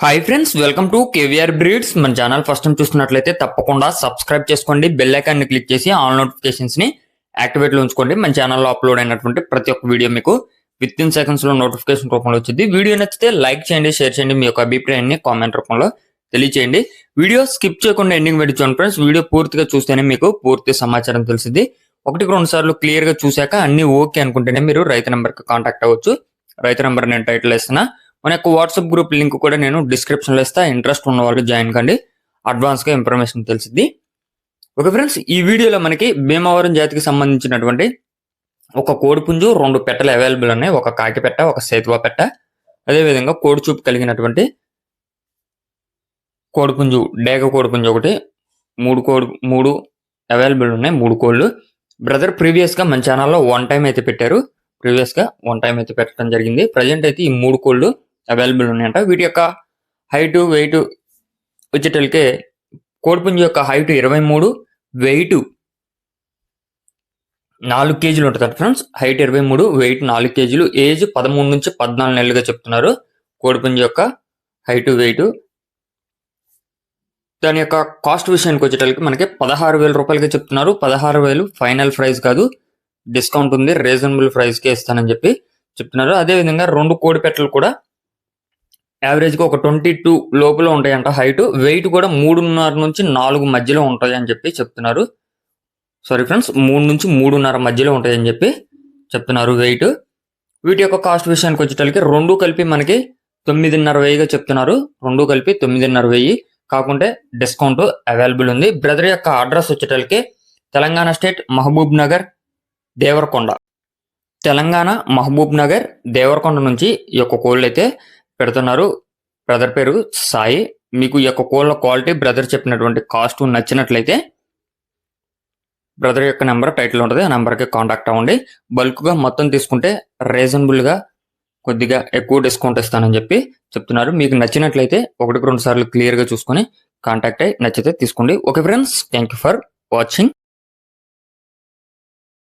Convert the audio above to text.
Hi friends, welcome to KVR breeds. మన channel first time చూస్తున్నట్లయితే తప్పకుండా సబ్స్క్రైబ్ చేసుకోండి, బెల్ ఐకాన్ ని క్లిక్ చేసి ఆల్ నోటిఫికేషన్స్ ని యాక్టివేట్ లో ఉంచుకోండి. మన ఛానల్లో అప్లోడ్ అయినటువంటి ప్రతి ఒక్క వీడియో మీకు విత్ ఇన్ సెకండ్స్ లో నోటిఫికేషన్ రూపంలో వచ్చింది. వీడియో నచ్చితే లైక్ చేయండి, షేర్ చేయండి, మీ యొక్క అభిప్రాయాన్ని కామెంట్ రూపంలో తెలియచేయండి. వీడియో స్కిప్ చేయకుండా ఎండింగ్ వరకు చూడండి ఫ్రెండ్స్. వీడియో పూర్తిగా చూస్తేనే మీకు పూర్తి సమాచారం తెలిసింది. 1-2 సార్లు క్లియర్ గా చూశాక అన్ని ఓకే అనుకుంటేనే మీరు రైతు నెంబర్ కి కాంటాక్ట్ అవ్వచ్చు. రైతు నెంబర్ నేను టైటిల్ ఇస్తున్నా. మన యొక్క వాట్సాప్ గ్రూప్ లింక్ కూడా నేను డిస్క్రిప్షన్ లో ఇస్తా. ఇంట్రెస్ట్ ఉన్న వాళ్ళకి జాయిన్ కండి, అడ్వాన్స్ గా ఇన్ఫర్మేషన్ తెలిసింది. ఓకే ఫ్రెండ్స్, ఈ వీడియోలో మనకి భీమవరం జాతికి సంబంధించినటువంటి ఒక కోడిపుంజు, 2 పెట్టలు అవైలబుల్ ఉన్నాయి. ఒక కాకి పెట్ట, ఒక సేతువా పెట్ట, అదేవిధంగా కోడి చూపు కలిగినటువంటి కోడిపుంజు, డేగ కోడిపుంజు ఒకటి, 3 అవైలబుల్ ఉన్నాయి. 3 కోళ్ళు. బ్రదర్ ప్రీవియస్ గా మన ఛానల్లో 1 టైం అయితే పెట్టారు. పెట్టడం జరిగింది. ప్రజెంట్ అయితే ఈ 3 కోళ్ళు అవైలబుల్ ఉన్నాయంట. వీటి యొక్క హైట్ వెయిట్ వచ్చేటలకే కోడిపుంజు యొక్క హైట్ 23, వెయిట్ 4 కేజీలు ఉంటుంది ఫ్రెండ్స్. హైట్ 23, వెయిట్ 4 కేజీలు, ఏజ్ 13 నుంచి 14 నెలలుగా చెప్తున్నారు కోడిపుంజు యొక్క హైట్ వెయిట్. దాని యొక్క కాస్ట్ విషయానికి వచ్చేటలకి మనకి 16,000 రూపాయలకి చెప్తున్నారు. 16,000 ఫైనల్ ప్రైస్ కాదు, డిస్కౌంట్ ఉంది, రీజనబుల్ ప్రైస్ కే ఇస్తానని చెప్పి చెప్తున్నారు. అదేవిధంగా 2 కోడి పెట్టలు కూడా యావరేజ్ గా ఒక 22 లోపల ఉంటాయంట హైట్. వెయిట్ కూడా 3.5 నుంచి 4 మధ్యలో ఉంటాయి అని చెప్పి చెప్తున్నారు. సారీ ఫ్రెండ్స్, 3 నుంచి 3.5 మధ్యలో ఉంటాయని చెప్పి చెప్తున్నారు వెయిట్. వీటి యొక్క కాస్ట్ విషయానికి వచ్చేటలకి 2 కలిపి మనకి 9,500గా చెప్తున్నారు. 2 కలిపి 9,500 కాకుంటే డిస్కౌంట్ అవైలబుల్ ఉంది. బ్రదర్ యొక్క అడ్రస్ వచ్చేటలకి తెలంగాణ స్టేట్ మహబూబ్ నగర్ దేవరకొండ. తెలంగాణ మహబూబ్ నగర్ దేవరకొండ నుంచి ఈ యొక్క కోళ్ళు అయితే పెడుతున్నారు. బ్రదర్ పేరు సాయి. మీకు ఈ యొక్క కోళ్ళ క్వాలిటీ, బ్రదర్ చెప్పినటువంటి కాస్ట్ నచ్చినట్లయితే బ్రదర్ యొక్క నెంబర్ టైటిల్ ఉంటుంది, ఆ నెంబర్కి కాంటాక్ట్ అవ్వండి. బల్క్ గా మొత్తం తీసుకుంటే రీజనబుల్ గా కొద్దిగా ఎక్కువ డిస్కౌంట్ ఇస్తానని చెప్పి చెప్తున్నారు. మీకు నచ్చినట్లయితే 1-2 సార్లు క్లియర్ గా చూసుకొని కాంటాక్ట్ అయ్యి నచ్చితే తీసుకోండి. Okay friends, thank you for watching.